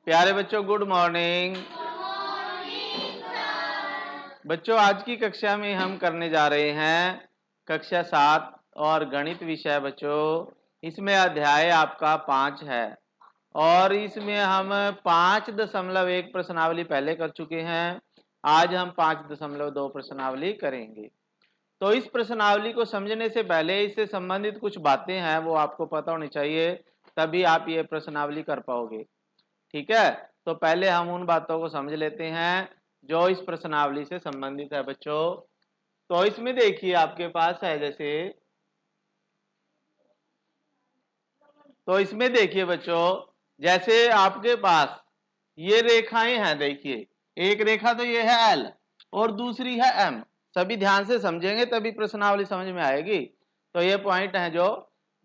प्यारे बच्चों good morning. बच्चों आज की कक्षा में हम करने जा रहे हैं कक्षा 7 और गणित विषय। बच्चों इसमें अध्याय आपका 5 है और इसमें हम 5.1 प्रश्नावली पहले कर चुके हैं। आज हम 5.2 प्रश्नावली करेंगे। तो इस प्रश्नावली को समझने से पहले इससे संबंधित कुछ बातें हैं वो आपको पता होनी चाहिए, तभी आप ये प्रश्नावली कर पाओगे। ठीक है, तो पहले हम उन बातों को समझ लेते हैं जो इस प्रश्नावली से संबंधित है। बच्चों तो इसमें देखिए आपके पास है तो इसमें देखिए बच्चों, जैसे आपके पास ये रेखाएं हैं। देखिए एक रेखा तो ये है एल और दूसरी है एम। सभी ध्यान से समझेंगे तभी प्रश्नावली समझ में आएगी। तो ये पॉइंट है जो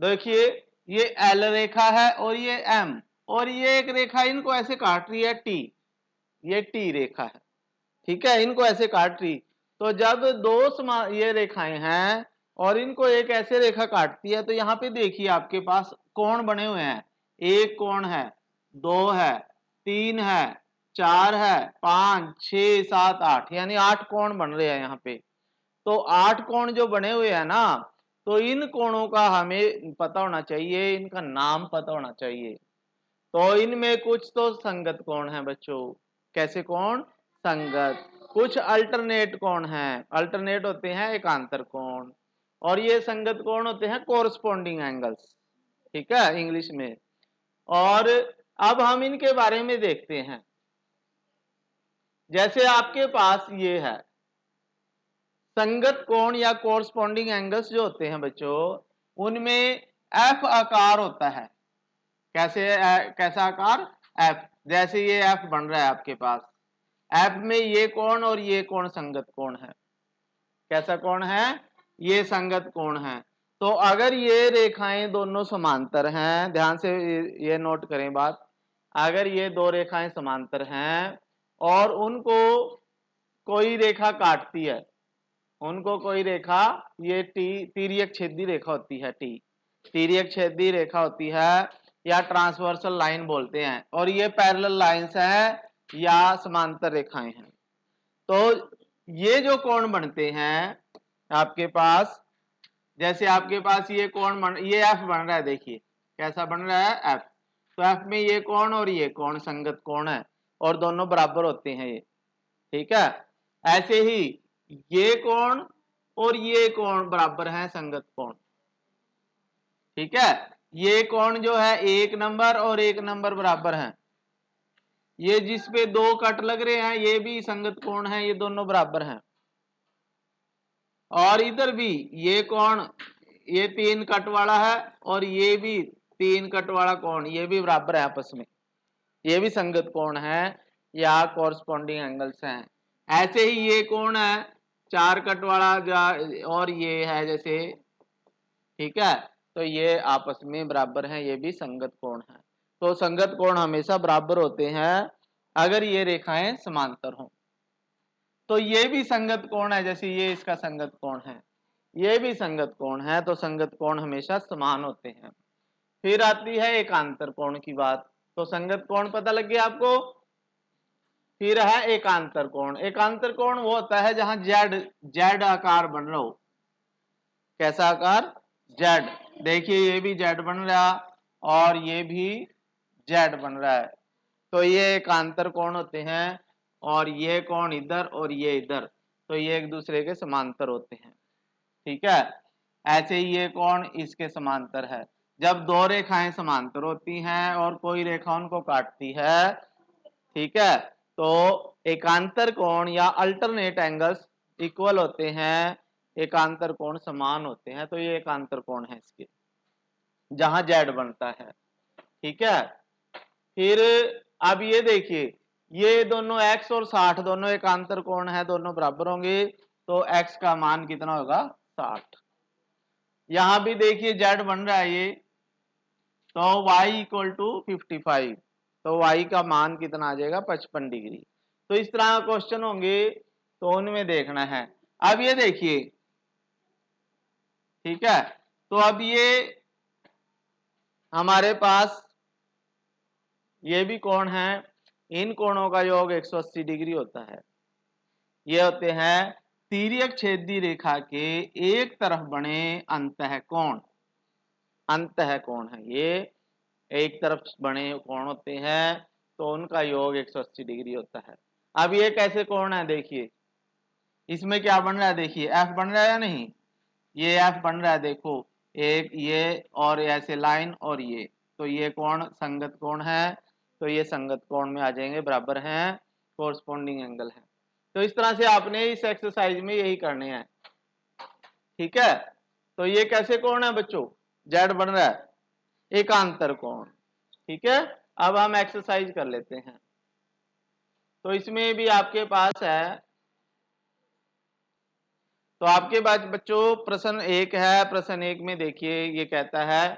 देखिए, ये एल रेखा है और ये एम, और ये एक रेखा इनको ऐसे काट रही है टी। ये टी रेखा है, ठीक है, इनको ऐसे काट रही। तो जब ये रेखाएं हैं और इनको एक ऐसे रेखा काटती है तो यहाँ पे देखिए आपके पास कोण बने हुए हैं। एक कोण है, दो है, तीन है, चार है, 5, 6, 7, 8, यानी 8 कोण बन रहे हैं यहाँ पे। तो 8 कोण जो बने हुए हैं ना, तो इन कोणों का हमें पता होना चाहिए, इनका नाम पता होना चाहिए। तो इनमें कुछ तो संगत कोण है बच्चों। कैसे कोण? संगत। कुछ अल्टरनेट कोण हैं। अल्टरनेट होते हैं एकांतर कोण, और ये संगत कोण होते हैं कोरस्पॉन्डिंग एंगल्स। ठीक है इंग्लिश में। और अब हम इनके बारे में देखते हैं। जैसे आपके पास ये है संगत कोण या कोरस्पॉन्डिंग एंगल्स जो होते हैं बच्चों, उनमें एफ आकार होता है। कैसा आकार? एफ। जैसे ये एफ बन रहा है आपके पास, एफ में ये कोण और ये कोण संगत कोण है। कैसा कोण है? ये संगत कोण है। तो अगर ये रेखाएं दोनों समांतर हैं, ध्यान से ये नोट करें बात, अगर ये दो रेखाएं समांतर हैं और उनको कोई रेखा काटती है, उनको कोई रेखा, ये टी तिर्यक छेदी रेखा होती है, टी तिर्यक छेदी रेखा होती है या ट्रांसवर्सल लाइन बोलते हैं, और ये पैरेलल लाइंस हैं या समांतर रेखाएं हैं। तो ये जो कोण बनते हैं आपके पास, जैसे आपके पास ये ये एफ बन रहा है। देखिए कैसा बन रहा है? एफ। तो एफ में ये कोण और ये कोण संगत कोण है और दोनों बराबर होते हैं ये। ठीक है, ऐसे ही ये कोण और ये कोण बराबर हैं, संगत कोण। ठीक है, ये कोण जो है 1 नंबर और 1 नंबर बराबर हैं। ये जिसपे 2 कट लग रहे हैं ये भी संगत कोण है, ये दोनों बराबर हैं। और इधर भी ये कोण, ये 3 कट वाला है और ये भी 3 कट वाला कोण, ये भी बराबर है आपस में, ये भी संगत कोण है या कोरस्पॉन्डिंग एंगल्स हैं। ऐसे ही ये कोण है 4 कट वाला और ये है जैसे, ठीक है, तो ये आपस में बराबर हैं, ये भी संगत कोण है। तो संगत कोण हमेशा बराबर होते हैं अगर ये रेखाएं समांतर हों। तो ये भी संगत कोण है, जैसे ये इसका संगत कोण है, ये भी संगत कोण है, तो संगत कोण हमेशा समान होते हैं। फिर आती है एकांतर कोण की बात। तो संगत कोण पता लग गया आपको। फिर है एकांतर कोण। एकांतर कोण वो होता है जहां जेड जेड आकार बन रहा हो। कैसा आकार? जेड। देखिए ये भी जेड बन रहा और ये भी जेड बन रहा है, तो ये एकांतर कोण होते हैं। और ये कोण इधर और ये इधर, तो ये एक दूसरे के समांतर होते हैं। ठीक है, ऐसे ही ये कोण इसके समांतर है। जब दो रेखाएं समांतर होती हैं और कोई रेखा उनको काटती है, ठीक है, तो एकांतर कोण या अल्टरनेट एंगल्स इक्वल होते हैं, एकांतर कोण समान होते हैं। तो ये एकांतर कोण है इसके, जहां जेड बनता है। ठीक है, फिर अब ये देखिए, ये दोनों x और 60 दोनों एकांतर कोण है, दोनों बराबर होंगे, तो x का मान कितना होगा? 60। यहां भी देखिए z बन रहा है ये, तो y इक्वल टू 55, तो y का मान कितना आ जाएगा? 55 डिग्री। तो इस तरह क्वेश्चन होंगे तो उनमें देखना है। अब ये देखिए, ठीक है, तो अब ये हमारे पास ये भी कोण है इन कोणों का योग 180 डिग्री होता है। ये होते हैं तिर्यक छेदी रेखा के एक तरफ बने अंतःकोण। अंतःकोण है ये, एक तरफ बने कोण होते हैं तो उनका योग 180 डिग्री होता है। अब ये कैसे कोण है देखिए, इसमें क्या बन रहा है देखिए, एफ बन रहा है या नहीं, ये एफ बन रहा है देखो, एक ये और ऐसे लाइन और ये, तो ये कोण संगत कोण है, तो ये संगत कोण में आ जाएंगे, बराबर हैं, कोरस्पॉन्डिंग एंगल है। तो इस तरह से आपने इस एक्सरसाइज में यही करने हैं, ठीक है। तो ये कैसे कोण है बच्चों, जेड बन रहा है एकांतर कोण, ठीक है। अब हम एक्सरसाइज कर लेते हैं। तो इसमें भी आपके पास है, तो आपके पास बच्चों प्रश्न एक है। प्रश्न एक में देखिए ये कहता है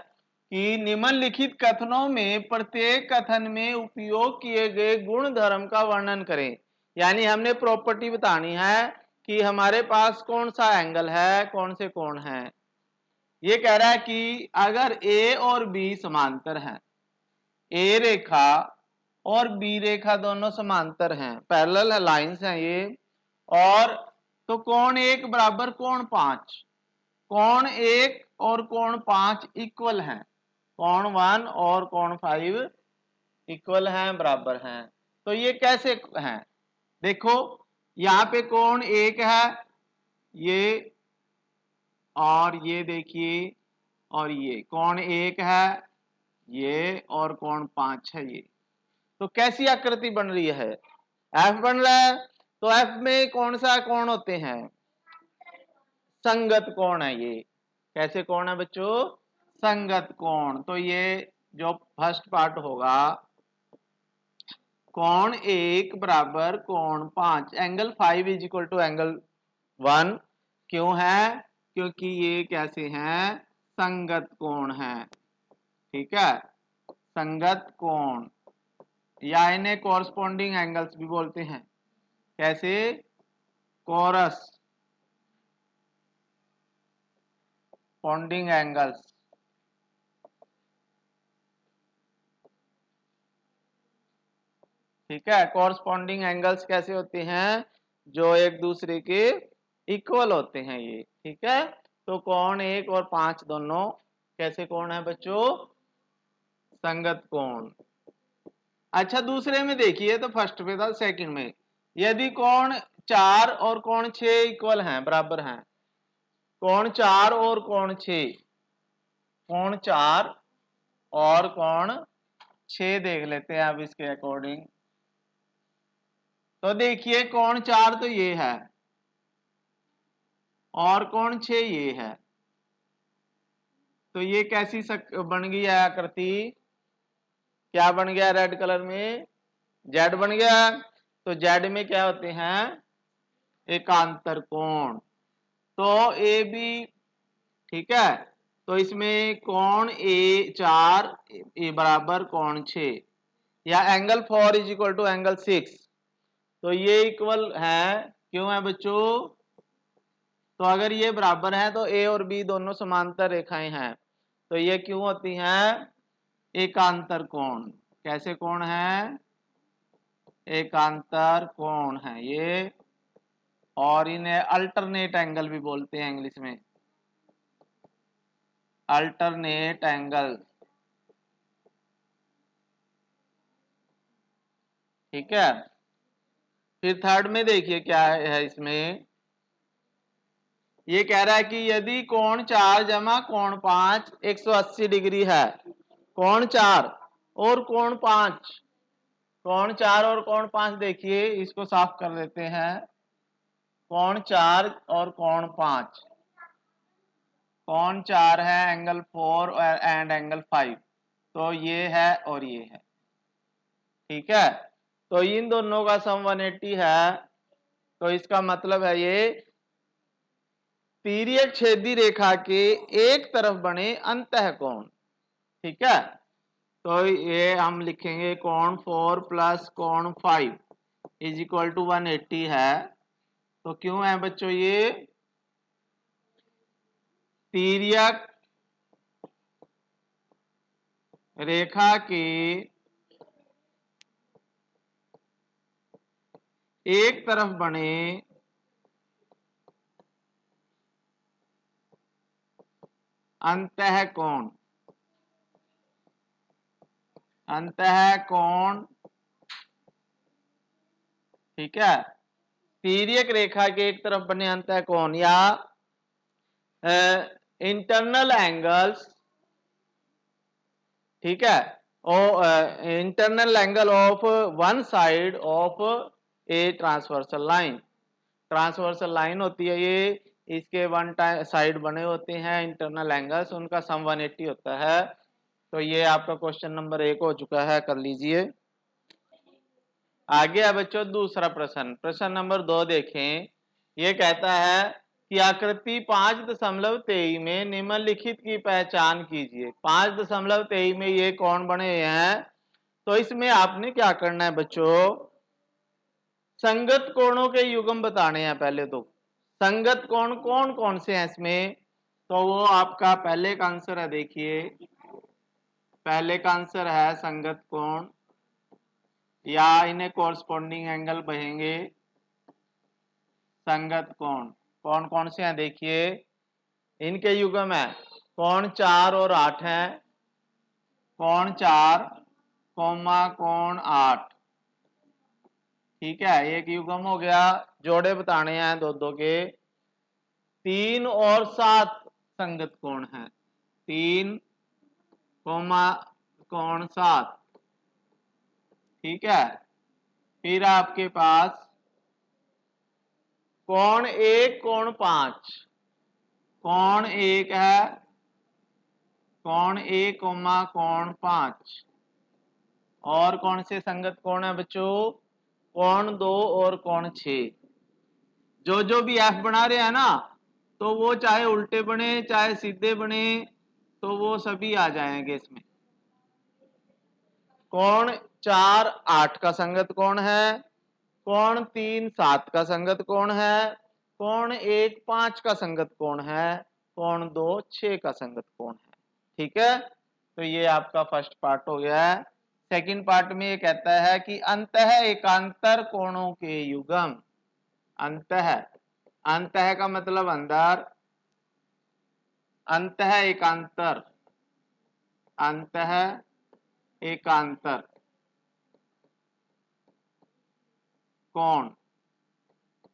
कि निम्नलिखित कथनों में प्रत्येक कथन में उपयोग किए गए गुण धर्म का वर्णन करें। यानी हमने प्रॉपर्टी बतानी है कि हमारे पास कौन सा एंगल है, कौन से कोण है। ये कह रहा है कि अगर ए और बी समांतर हैं, ए रेखा और बी रेखा दोनों समांतर हैं, पैरेलल लाइंस हैं ये, और तो कोण एक बराबर कोण पांच, कोण एक और कोण पांच इक्वल हैं, कोण वन और कोण फाइव इक्वल हैं, बराबर हैं। तो ये कैसे हैं देखो, यहाँ पे कोण एक है ये, और ये देखिए, और ये कोण एक है ये, और कोण पांच है ये। तो कैसी आकृति बन रही है, एफ बन रहा है। तो एफ में कौन सा कोण होते हैं, संगत कोण है ये। कैसे कोण है बच्चों, संगत कोण। तो ये जो फर्स्ट पार्ट होगा, कोण एक बराबर कोण पांच, angle 5 is equal to angle 1। क्यों है, क्योंकि ये कैसे हैं, संगत कोण है, ठीक है, संगत कोण, या इन्हें कॉरस्पॉन्डिंग एंगल्स भी बोलते हैं। कैसे, कोरस पॉन्डिंग एंगल्स, ठीक है। कॉरस्पॉन्डिंग एंगल्स कैसे होते हैं, जो एक दूसरे के इक्वल होते हैं ये, ठीक है। तो कोण एक और पांच दोनों कैसे कोण है बच्चों, संगत कोण। अच्छा दूसरे में देखिए, तो फर्स्ट पे था, सेकंड में यदि कोण चार और कोण छह इक्वल हैं, बराबर हैं, कोण चार और कोण छह, कोण चार और कोण छह देख लेते हैं अब इसके अकॉर्डिंग। तो देखिए कोण चार तो ये है और कोण छह ये है, तो ये कैसी बन गई है आकृति, क्या बन गया रेड कलर में, जेड बन गया। तो जेड में क्या होते हैं, एकांतर कोण। तो ए बी, ठीक है। तो इसमें कोण ए चार ए बराबर कोण छह, या angle 4 is equal to angle 6, तो ये इक्वल है। क्यों है बच्चों, तो अगर ये बराबर है तो ए और बी दोनों समांतर रेखाएं हैं, तो ये क्यों होती हैं, एकांतर कोण। कैसे कोण है, एकांतर कोण है ये, और इन्हें अल्टरनेट एंगल भी बोलते हैं इंग्लिश में, अल्टरनेट एंगल, ठीक है। फिर थर्ड में देखिए क्या है इसमें, ये कह रहा है कि यदि कोण चार जमा कोण पांच 180 डिग्री है, कोण चार और कोण पांच, कोण चार और कोण पांच देखिए, इसको साफ कर देते हैं, कोण चार और कोण पांच, कोण चार है एंगल 4 एंड एंगल 5, तो ये है और ये है, ठीक है। तो इन दोनों का सम 180 है, तो इसका मतलब है ये तिर्यक छेदी रेखा के एक तरफ बने अंतःकोण, ठीक है। तो ये हम लिखेंगे कोण 4 प्लस कोण 5 इज इक्वल टू 180 है। तो क्यों है बच्चों, ये तिर्यक रेखा के एक तरफ बने अंतःकोण, अंतःकोण, ठीक है, तिर्यक रेखा के एक तरफ बने अंतःकोण या इंटरनल एंगल्स, ठीक है, internal angle of one side of a transversal line, transversal line होती है ये, इसके वन साइड बने होते हैं इंटरनल एंगल्स, उनका सम 180 होता है। तो ये आपका क्वेश्चन नंबर 1 हो चुका है, कर लीजिए। आगे है बच्चों दूसरा प्रश्न, प्रश्न नंबर 2 देखें। ये कहता है कि आकृति 5.23 में निम्नलिखित की पहचान कीजिए। 5.23 में ये कौन बने हुए हैं, तो इसमें आपने क्या करना है बच्चों, संगत कोणों के युग्म बताने हैं। पहले तो संगत कोण कौन कौन से हैं इसमें, तो वो आपका पहले का आंसर है, देखिए पहले का आंसर है संगत कोण, या इन्हें कोरस्पोंडिंग एंगल कहेंगे। संगत कोण कौन कौन से हैं, देखिए इनके युग्म है कोण 4 और 8 है, कोण 4 कोमा कोण 8, ठीक है, एक युग्म हो गया। जोड़े बताने हैं दो दो के, 3 और 7 संगत कोण है, 3 कोमा कोण 7, ठीक है। फिर आपके पास कोण 1 कोण 5, कोण 1 है कोण 1 कोमा कोण 5, और कौन से संगत कोण है बच्चों, कोण 2 और कोण 6। जो जो भी एफ बना रहे हैं ना, तो वो चाहे उल्टे बने चाहे सीधे बने, तो वो सभी आ जाएंगे इसमें। कोण 4 8 का संगत कोण है, कोण 3 7 का संगत कोण है, कोण 1 5 का संगत कोण है, कोण 2 6 का संगत कोण है, ठीक है। तो ये आपका फर्स्ट पार्ट हो गया है। सेकंड पार्ट में ये कहता है कि अंतः एकांतर कोणों के युग्म, अंतः, अंतः का मतलब अंदर, अंतः एकांतर, अंतः एकांतर कोण,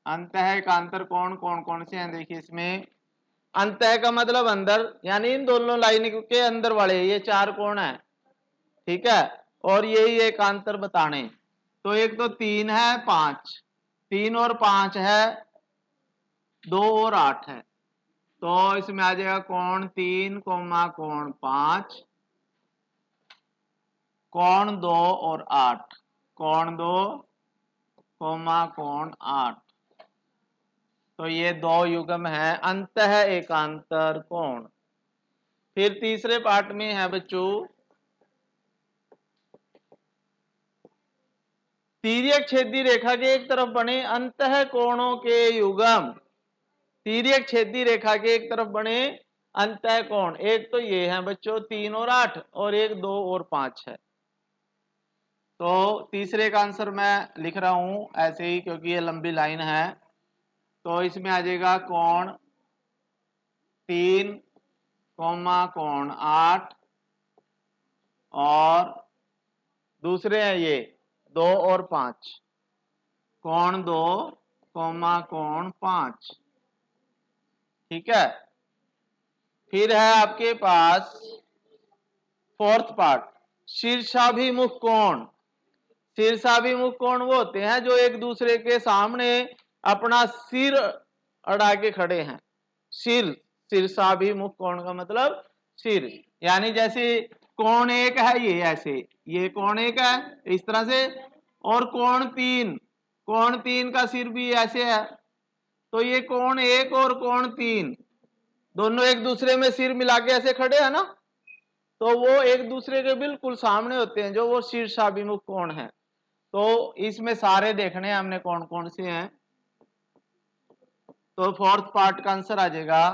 अंतः एकांतर कोण कौन कौन से हैं, देखिए इसमें अंतः का मतलब अंदर, यानी इन दोनों लाइन के अंदर वाले ये 4 कोण है, ठीक है, और यही एकांतर बताने। तो एक तो 3 है 5, 3 और 5 है, 2 और 8 है, तो इसमें आ जाएगा कोण 3 कोमा कोण 5, कोण 2 और 8, कोण 2 कोमा कोण 8। तो ये दो युग्म है अंतः एकांतर कोण। फिर तीसरे पार्ट में है बच्चों, तिर्यक छेदी रेखा के एक तरफ बने अंतः कोणों के युग्म, तिर्यक छेदी रेखा के एक तरफ बने अंतः कोण, एक तो ये है बच्चों 3 और 8, और एक 2 और 5 है। तो तीसरे का आंसर मैं लिख रहा हूं ऐसे ही क्योंकि ये लंबी लाइन है। तो इसमें आ जाएगा कोण 3 कोमा कोण 8, और दूसरे हैं ये 2 और 5, कोण 2 कोमा कोण 5, ठीक है। फिर है आपके पास फोर्थ पार्ट, शीर्षाभिमुख कोण। शीर्षाभिमुख कोण वो होते हैं जो एक दूसरे के सामने अपना सिर अड़ा के खड़े हैं। सिर, शीर्षाभिमुख कोण का मतलब सिर, यानी जैसे कोण 1 है ये ऐसे, ये कोण 1 है इस तरह से, और कोण 3, कोण 3 का सिर भी ऐसे है। तो ये कोण 1 और कोण 3 दोनों एक दूसरे में सिर मिला के ऐसे खड़े हैं ना, तो वो एक दूसरे के बिल्कुल सामने होते हैं, जो वो शीर्षाभिमुख कोण है। तो इसमें सारे देखने हैं हमने कौन कौन से हैं। तो फोर्थ पार्ट का आंसर आ जाएगा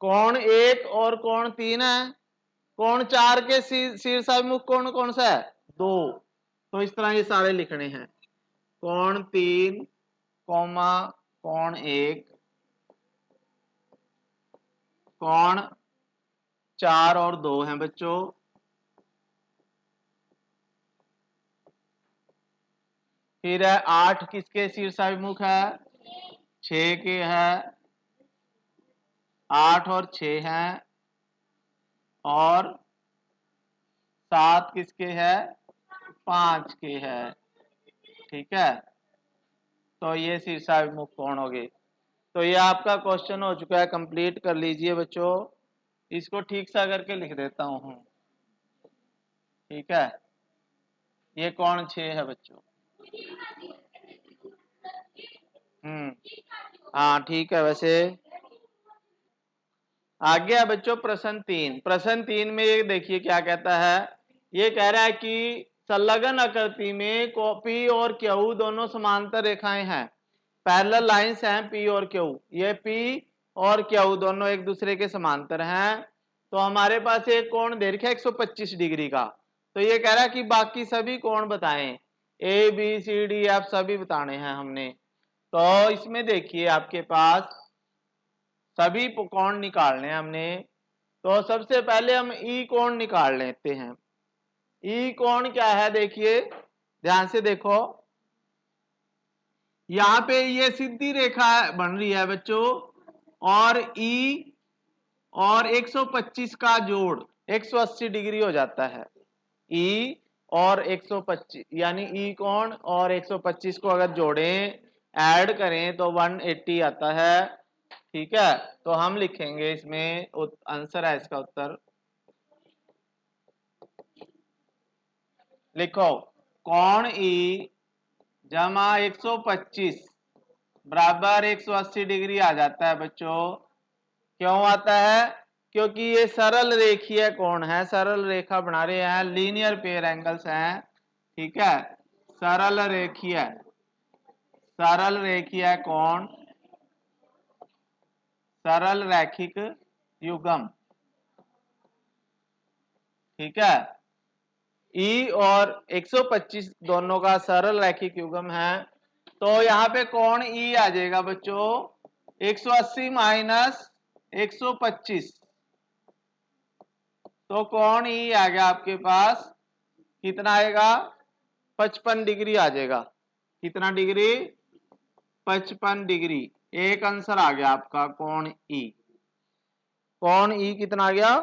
कोण 1 और कोण 3 है, कोण 4 के शीर्षाभिमुख कोण कौन सा है 2। तो इस तरह ये सारे लिखने हैं। कोण 3 कोमा कोण 1 कोण 4 और 2 हैं बच्चों। फिर है 8 किसके शीर्षाभिमुख है? 6 के है। 8 और 6 हैं। और 7 किसके है? 5 के है। ठीक है, तो ये शीर्षाभिमुख कोण हो गए। तो ये आपका क्वेश्चन हो चुका है, कंप्लीट कर लीजिए बच्चों। इसको ठीक सा करके लिख देता हूं। ठीक है, ये कोण 6 है बच्चों। हाँ ठीक है। वैसे आगे है बच्चों प्रश्न 3। प्रश्न 3 में ये देखिए क्या कहता है। ये कह रहा है कि संलग्न आकृति में पी और क्यू दोनों समांतर रेखाएं हैं। पैरेलल लाइंस हैं पी और क्यू। ये पी और क्यू दोनों एक दूसरे के समांतर हैं। तो हमारे पास एक कोण दे रखा है 125 डिग्री का। तो ये कह रहा है कि बाकी सभी कोण बताएं। A B C D F सभी बताने हैं हमने। तो इसमें देखिए आपके पास सभी कोण निकालने हैं हमने। तो सबसे पहले हम ई कोण निकाल लेते हैं। ई कोण क्या है देखिए, ध्यान से देखो। यहां पे ये सीधी रेखा बन रही है बच्चों, और ई और 125 का जोड़ 180 डिग्री हो जाता है। ई और 125 यानी ई कोण और 125 को अगर जोड़ें, ऐड करें तो 180 आता है। ठीक है, तो हम लिखेंगे इसमें आंसर है इसका उत्तर। लिखो कोण ई जमा 125 बराबर 180 डिग्री आ जाता है बच्चों। क्यों आता है? क्योंकि ये सरल रेखीय कोण है, सरल रेखा बना रहे हैं, लीनियर पेयर एंगल्स हैं। ठीक है, सरल रेखीय, सरल रेखीय कोण, सरल रैखिक युग्म। ठीक है, ई और 125 दोनों का सरल रैखिक युग्म है। तो यहाँ पे कोण ई आ जाएगा बच्चों 180 माइनस 125। तो कोण ई आ गया आपके पास, कितना आएगा? 55 डिग्री आ जाएगा। कितना डिग्री? 55 डिग्री। एक आंसर आ गया आपका कोण ई। कोण ई कितना आ गया?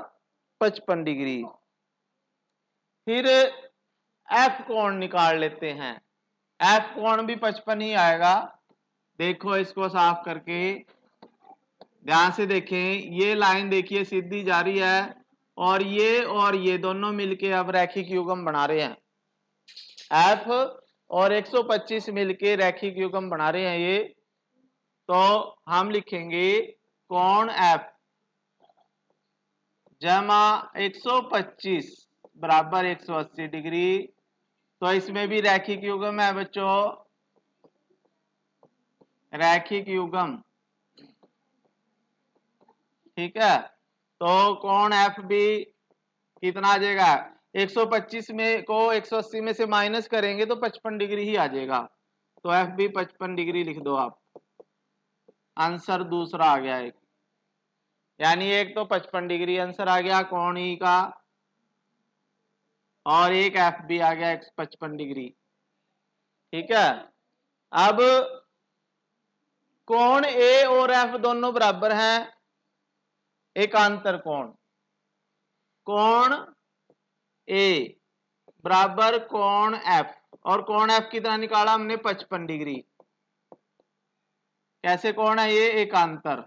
55 डिग्री। फिर एफ कोण निकाल लेते हैं। एफ कोण भी 55 ही आएगा। देखो इसको साफ करके ध्यान से देखें। ये लाइन देखिए सीधी जा रही है, और ये दोनों मिलके अब रैखिक युग्म बना रहे हैं। एफ और 125 मिलके रैखिक युग्म बना रहे हैं ये। तो हम लिखेंगे कोण एफ जमा 125 बराबर 180 डिग्री। तो इसमें भी रैखिक युग्म है बच्चों, रैखिक युग्म। ठीक है, तो कोण एफ भी कितना आ जाएगा? 125 में को 180 में से माइनस करेंगे तो 55 डिग्री ही आ जाएगा। तो एफ भी 55 डिग्री लिख दो आप। आंसर दूसरा आ गया एक, यानी एक तो 55 डिग्री आंसर आ गया कोण ई का, और एक एफ भी आ गया 55 डिग्री। ठीक है, अब कोण ए और एफ दोनों बराबर हैं एकांतर कोण। कोण ए बराबर कोण एफ, और कोण एफ कितना निकाला हमने? 55 डिग्री। कैसे कोण है ये? एकांतर,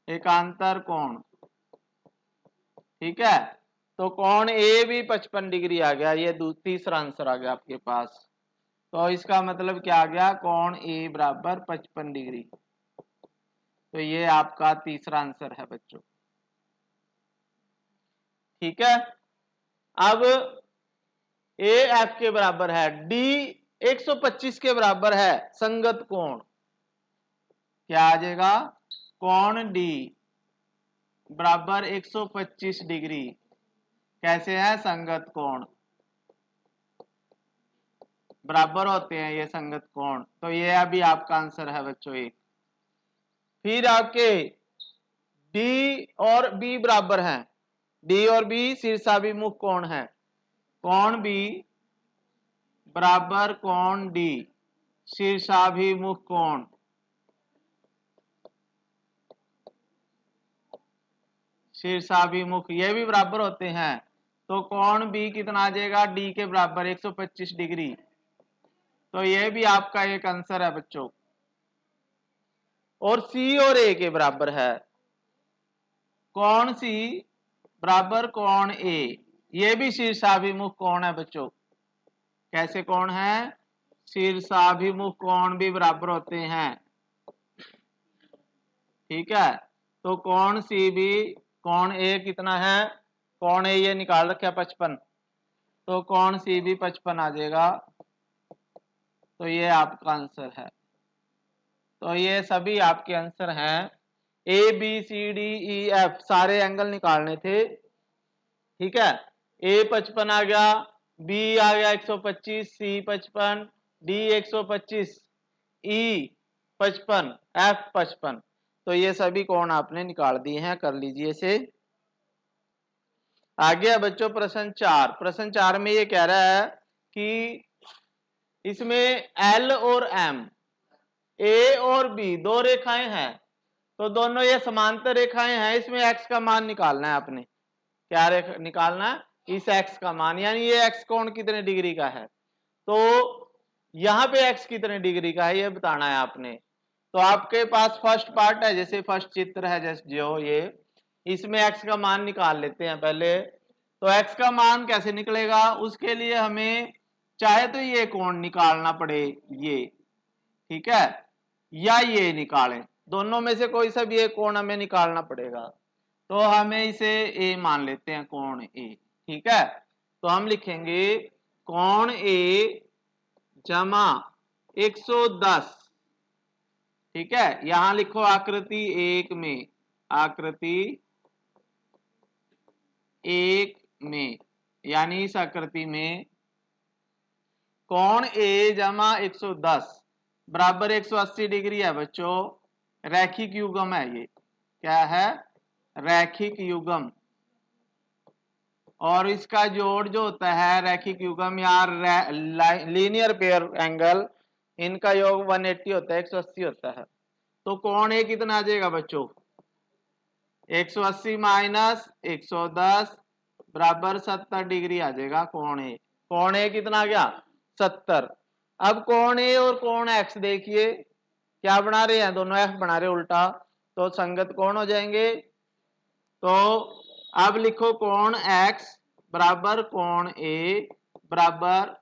एकांतर कोण। ठीक है, तो कोण ए भी 55 डिग्री आ गया। ये तीसरा आंसर आ गया आपके पास। तो इसका मतलब क्या आ गया? कोण ए बराबर 55 डिग्री। तो ये आपका तीसरा आंसर है बच्चों। ठीक है, अब ए एफ के बराबर है, डी 125 के बराबर है, संगत कोण क्या आ जाएगा? कोण डी बराबर 125 डिग्री। कैसे है? संगत कोण। बराबर होते हैं ये संगत कोण, तो ये अभी आपका आंसर है बच्चों एक। फिर आपके डी और बी बराबर हैं, डी और बी शीर्षाभिमुख कोण है, कोण बी बराबर कोण डी शीर्षाभिमुख कोण, शीर्षाभिमुख ये भी बराबर होते हैं, तो कोण बी कितना आ जाएगा, डी के बराबर 125 डिग्री, तो ये भी आपका एक आंसर है बच्चों। और सी और ए के बराबर है, कोण सी बराबर कोण ए, ये भी शीर्षाभिमुख कोण है बच्चों। कैसे कोण है, शीर्षाभिमुख कोण भी बराबर होते हैं, ठीक है। तो कोण सी भी, कोण ए कितना है, कोण ए ये निकाल रखा 55, तो कोण सी भी 55 आ जाएगा, तो ये आपका आंसर है। तो ये सभी आपके आंसर हैं। A B C D E F सारे एंगल निकालने थे, ठीक है। ए 55 आ गया, बी आ गया 125, सी 55, डी 125, ई 55, एफ 55, तो ये सभी कोण आपने निकाल दिए हैं, कर लीजिए इसे। आगे है बच्चों प्रश्न 4। प्रश्न 4 में ये कह रहा है कि इसमें एल और एम, ए और बी दो रेखाएं हैं, तो दोनों ये समांतर रेखाएं हैं, इसमें एक्स का मान निकालना है आपने। क्या निकालना है, इस एक्स का मान, यानी ये एक्स कोण कितने डिग्री का है, तो यहां पे एक्स कितने डिग्री का है ये बताना है आपने। तो आपके पास फर्स्ट पार्ट है, जैसे फर्स्ट चित्र है जैसे जो ये, इसमें एक्स का मान निकाल लेते हैं पहले। तो एक्स का मान कैसे निकलेगा, उसके लिए हमें चाहे तो ये कोण निकालना पड़े ये, ठीक है, या ये निकालें, दोनों में से कोई सा भी एक कोण हमें निकालना पड़ेगा। तो हमें इसे ए मान लेते हैं, कोण ए, ठीक है। तो हम लिखेंगे कोण ए जमा 110, ठीक है। यहां लिखो आकृति 1 में, आकृति 1 में, यानी इस आकृति में कोण ए जमा 110 बराबर 180 डिग्री है बच्चों, रैखिक युग्म है ये, क्या है, रैखिक युग्म। और इसका जोड़ जो होता है रैखिक युग्म या लीनियर पेयर एंगल, इनका योग 180 होता है, 180 होता है। तो कोण ए कितना आ जाएगा बच्चों, 180 माइनस 110 बराबर 70 डिग्री आ जाएगा कोण ए। कोण ए कितना आ गया, 70। अब कोण ए और कोण एक्स देखिए क्या बना रहे हैं, दोनों एफ बना रहे उल्टा, तो संगत कोण हो जाएंगे। तो अब लिखो कोण एक्स बराबर कोण ए बराबर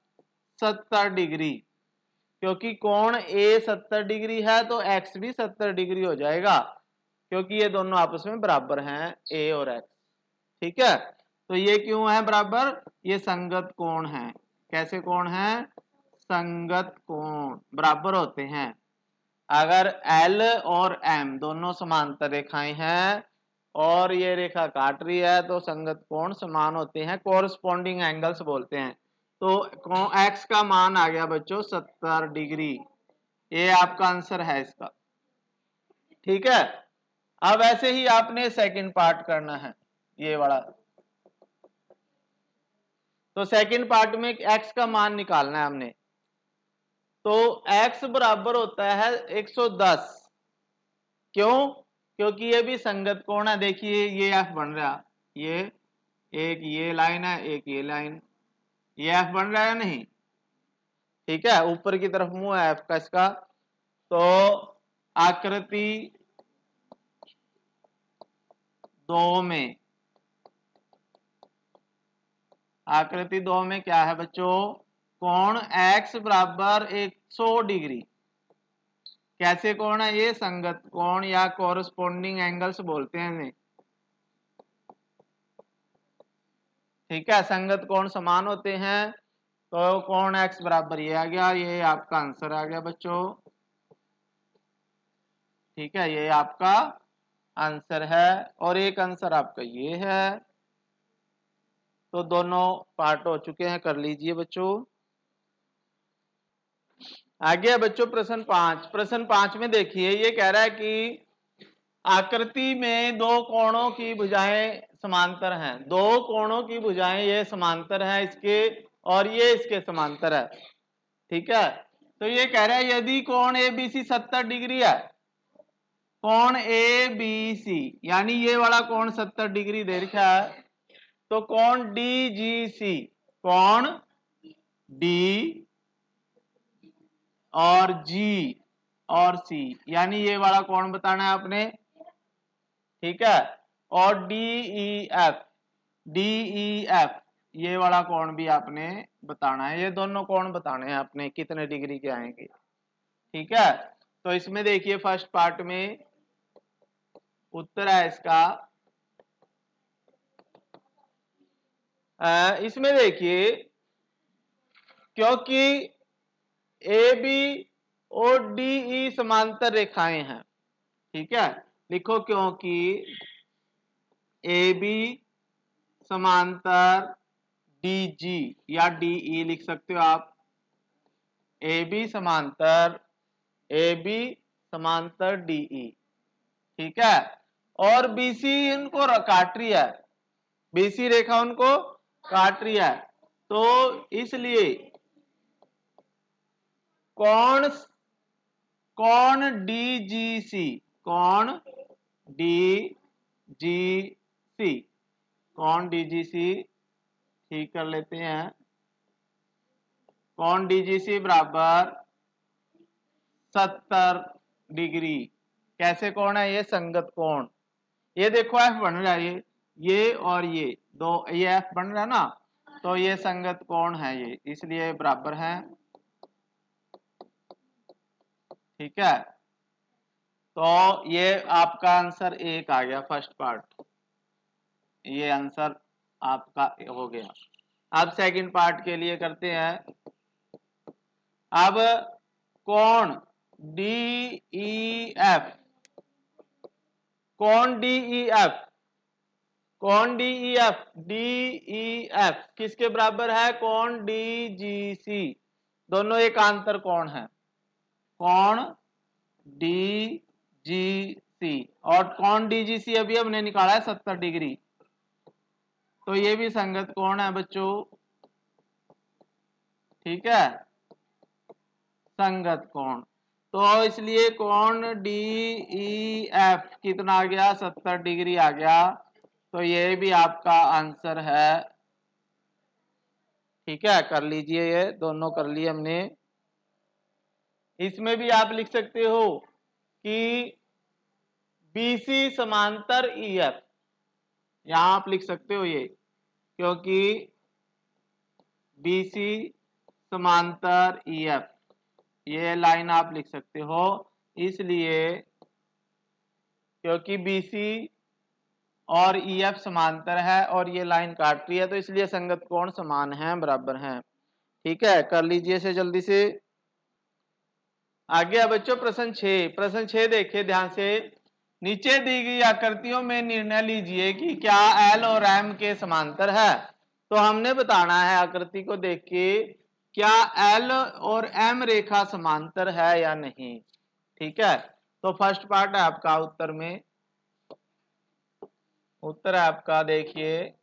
70 डिग्री, क्योंकि कोण ए 70 डिग्री है तो एक्स भी 70 डिग्री हो जाएगा, क्योंकि ये दोनों आपस में बराबर हैं, ए और एक्स, ठीक है। तो ये क्यों है बराबर, ये संगत कोण है। कैसे कोण है, संगत कोण बराबर होते हैं। अगर एल और एम दोनों समांतर रेखाएं हैं और ये रेखा काट रही है तो संगत कोण समान होते हैं, कोरस्पॉन्डिंग एंगल्स बोलते हैं। तो एक्स का मान आ गया बच्चों 70 डिग्री, ये आपका आंसर है इसका, ठीक है। अब ऐसे ही आपने सेकंड पार्ट करना है, ये वाला। तो सेकंड पार्ट में एक्स का मान निकालना है हमने, तो x बराबर होता है 110, क्यों, क्योंकि ये भी संगत कोण है। देखिए ये एफ बन रहा, ये एक ये लाइन है, एक ये लाइन, ये एफ बन रहा है नहीं, ठीक है, ऊपर की तरफ मुंह है एफ का इसका। तो आकृति 2 में, आकृति 2 में क्या है बच्चों, कोण x बराबर 100 डिग्री। कैसे कोण है ये, संगत कोण या कोरस्पोंडिंग एंगल्स बोलते हैं इन्हें, ठीक है। संगत कोण समान होते हैं, तो कोण x बराबर ये आ गया, ये आपका आंसर आ गया बच्चों, ठीक है, ये आपका आंसर है। और एक आंसर आपका ये है। तो दोनों पार्ट हो चुके हैं, कर लीजिए बच्चों। आगे है बच्चों प्रश्न 5। प्रश्न 5 में देखिए ये कह रहा है कि आकृति में दो कोणों की भुजाएं समांतर हैं, दो कोणों की भुजाएं ये समांतर हैं इसके, और ये इसके समांतर है। ठीक है, तो ये कह रहा है यदि कोण ABC 70 डिग्री है, कोण ABC यानी ये वाला कोण 70 डिग्री दे रखा है, तो कोण DGC, कोण D और G और C यानी ये वाला कोण बताना है आपने। ठीक है, और DEF ये वाला कोण भी आपने बताना है। ये दोनों कोण बताने हैं आपने कितने डिग्री के आएंगे। ठीक है, तो इसमें देखिए फर्स्ट पार्ट में उत्तर है इसका। इसमें देखिए क्योंकि AB और DE समांतर रेखाएं हैं। ठीक है, लिखो क्योंकि AB समांतर DG या DE लिख सकते हो आप। AB समांतर DE। ठीक है, और BC इनको काट रही है, BC रेखा उनको काट रही है, तो इसलिए कोण DGC, कोण DGC, कोण DGC ठीक कर लेते हैं। कोण DGC बराबर 70 डिग्री। कैसे कोण है ये? संगत कोण। ये देखो F बन रहा है, ये और ये दो, ये F बन रहा है ना, तो ये संगत कोण है ये, इसलिए बराबर है। ठीक है, तो ये आपका आंसर 1 आ गया फर्स्ट पार्ट, ये आंसर आपका हो गया। अब सेकंड पार्ट के लिए करते हैं। अब कोण DEF, कोण DEF, कोण DEF किसके बराबर है? कोण DGC। दोनों एकांतर कोण है, कोण DGC, और कोण DGC अभी हमने निकाला है 70 डिग्री, तो ये भी संगत कोण है बच्चों। ठीक है, संगत कोण, तो इसलिए कोण DEF कितना आ गया? 70 डिग्री आ गया, तो ये भी आपका आंसर है। ठीक है, कर लीजिए, ये दोनों कर लिए हमने। इसमें भी आप लिख सकते हो कि BC समांतर EF, यहां आप लिख सकते हो ये, क्योंकि BC समांतर EF ये लाइन आप लिख सकते हो, इसलिए क्योंकि BC और EF समांतर है और ये लाइन काट रही है, तो इसलिए संगत कोण समान है, बराबर हैं। ठीक है, कर लीजिए इसे जल्दी से। आगे बच्चों प्रश्न 6। प्रश्न 6 देखिए ध्यान से। नीचे दी गई आकृतियों में निर्णय लीजिए कि क्या L और M के समांतर है। तो हमने बताना है आकृति को देख के क्या L और M रेखा समांतर है या नहीं। ठीक है, तो फर्स्ट पार्ट है आपका उत्तर में, उत्तर है आपका देखिए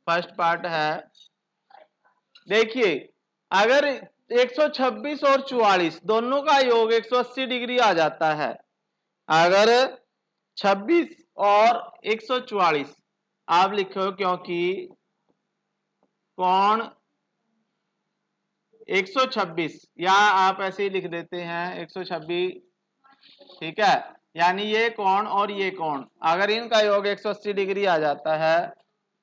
फर्स्ट पार्ट है। देखिए अगर 126 और 44 दोनों का योग 180 डिग्री आ जाता है, अगर 26 और 144 आप लिखो, क्योंकि कोण 126 या आप ऐसे ही लिख देते हैं 126। ठीक है, यानी ये कोण और ये कोण अगर इनका योग 180 डिग्री आ जाता है,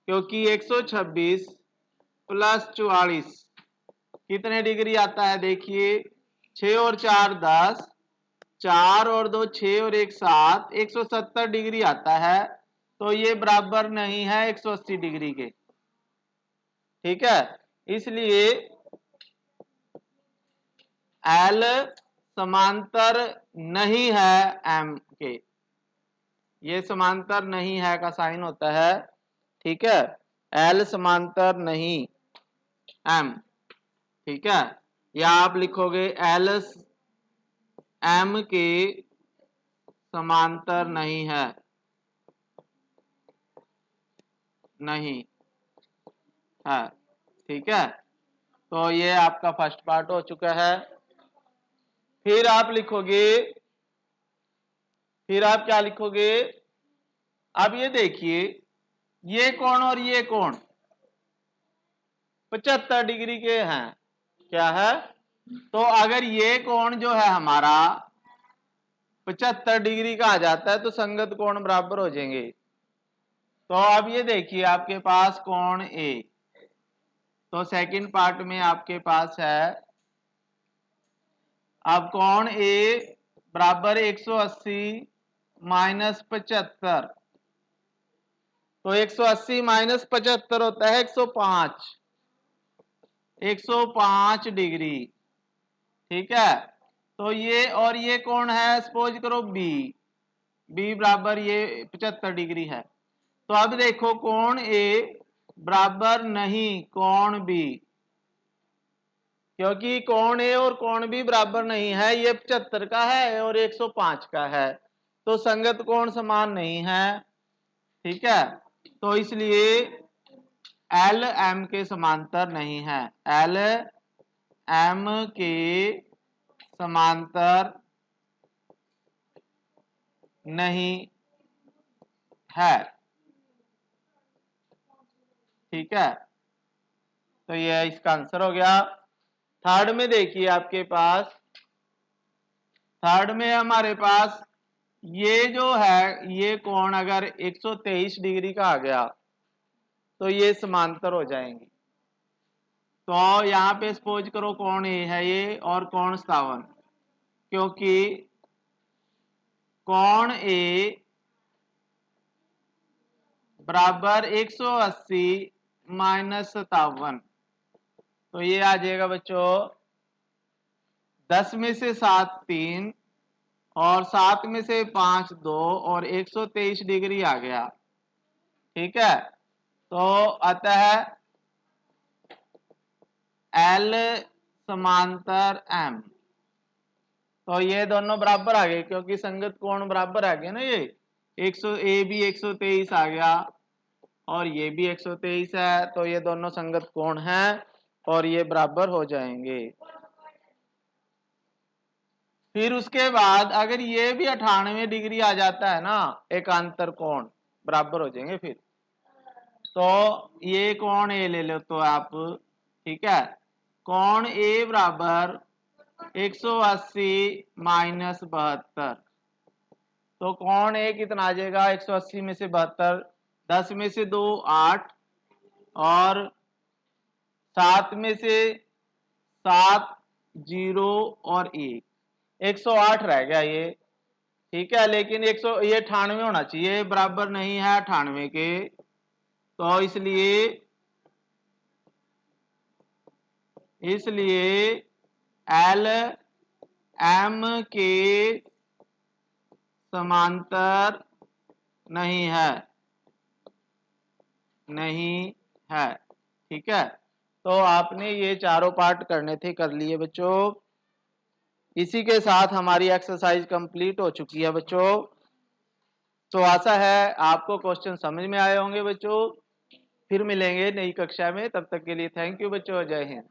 क्योंकि 126 प्लस 44 कितने डिग्री आता है? देखिए 6 और 4 10, 4 और 2 6 और 1 7, 170 डिग्री आता है, तो ये बराबर नहीं है 180 डिग्री के। ठीक है, इसलिए L समांतर नहीं है M के, ये समांतर नहीं है का साइन होता है। ठीक है, L समांतर नहीं, एम, ठीक है, या आप लिखोगे एल एम के समांतर नहीं है, नहीं है, ठीक है। तो ये आपका फर्स्ट पार्ट हो चुका है। फिर आप लिखोगे, फिर आप क्या लिखोगे, अब ये देखिए ये कोण और ये कोण 75 डिग्री के हैं, क्या है, तो अगर ये कोण जो है हमारा 75 डिग्री का आ जाता है तो संगत कोण बराबर हो जाएंगे। तो अब ये देखिए आपके पास कोण ए, तो सेकंड पार्ट में आपके पास है, अब कोण ए बराबर 180 माइनस 75, तो 180 माइनस 75 होता है 105, 105 डिग्री, ठीक है। तो ये और ये कोण है सपोज करो बी, बी बराबर ये 75 डिग्री है। तो अब देखो कोण ए बराबर नहीं कोण बी, क्योंकि कोण ए और कोण बी बराबर नहीं है, ये 75 का है और 105 का है, तो संगत कोण समान नहीं है, ठीक है। तो इसलिए एल एम के समांतर नहीं है, एल एम के समांतर नहीं है, ठीक है। तो ये इसका आंसर हो गया। थर्ड में देखिए आपके पास, थर्ड में हमारे पास ये जो है ये कोण अगर 123 डिग्री का आ गया तो ये समांतर हो जाएंगे। तो यहाँ पे सपोज करो कोण ए है ये और कोण 57, क्योंकि कोण ए बराबर 180 माइनस 57, तो ये आ जाएगा बच्चों 10 में से 7 3 और 7 में से 5 2 और 123 डिग्री आ गया, ठीक है। तो अतः एल समांतर एम, तो ये दोनों बराबर आ गए क्योंकि संगत कोण बराबर आ गए ना, ये 100 ए भी 123 आ गया और ये भी 123 है, तो ये दोनों संगत कोण हैं और ये बराबर हो जाएंगे। फिर उसके बाद अगर ये भी 98 डिग्री आ जाता है ना, एकांतर कोण बराबर हो जाएंगे फिर। तो ये कोण ए ले लो तो आप, ठीक है, कोण ए बराबर 180 माइनस 72, तो कोण ए कितना आ जाएगा 180 में से 72, 10 में से 2 8 और 7 में से 7 0 और 1, 108 रह गया ये, ठीक है। लेकिन 100 ये 98 होना चाहिए, बराबर नहीं है 98 के, तो इसलिए एल एम के समांतर नहीं है, नहीं है, ठीक है। तो आपने ये चारों पार्ट करने थे, कर लिए बच्चों। इसी के साथ हमारी एक्सरसाइज कंप्लीट हो चुकी है बच्चों। तो आशा है आपको क्वेश्चन समझ में आए होंगे बच्चों। फिर मिलेंगे नई कक्षा में, तब तक के लिए थैंक यू बच्चों, जय हिंद।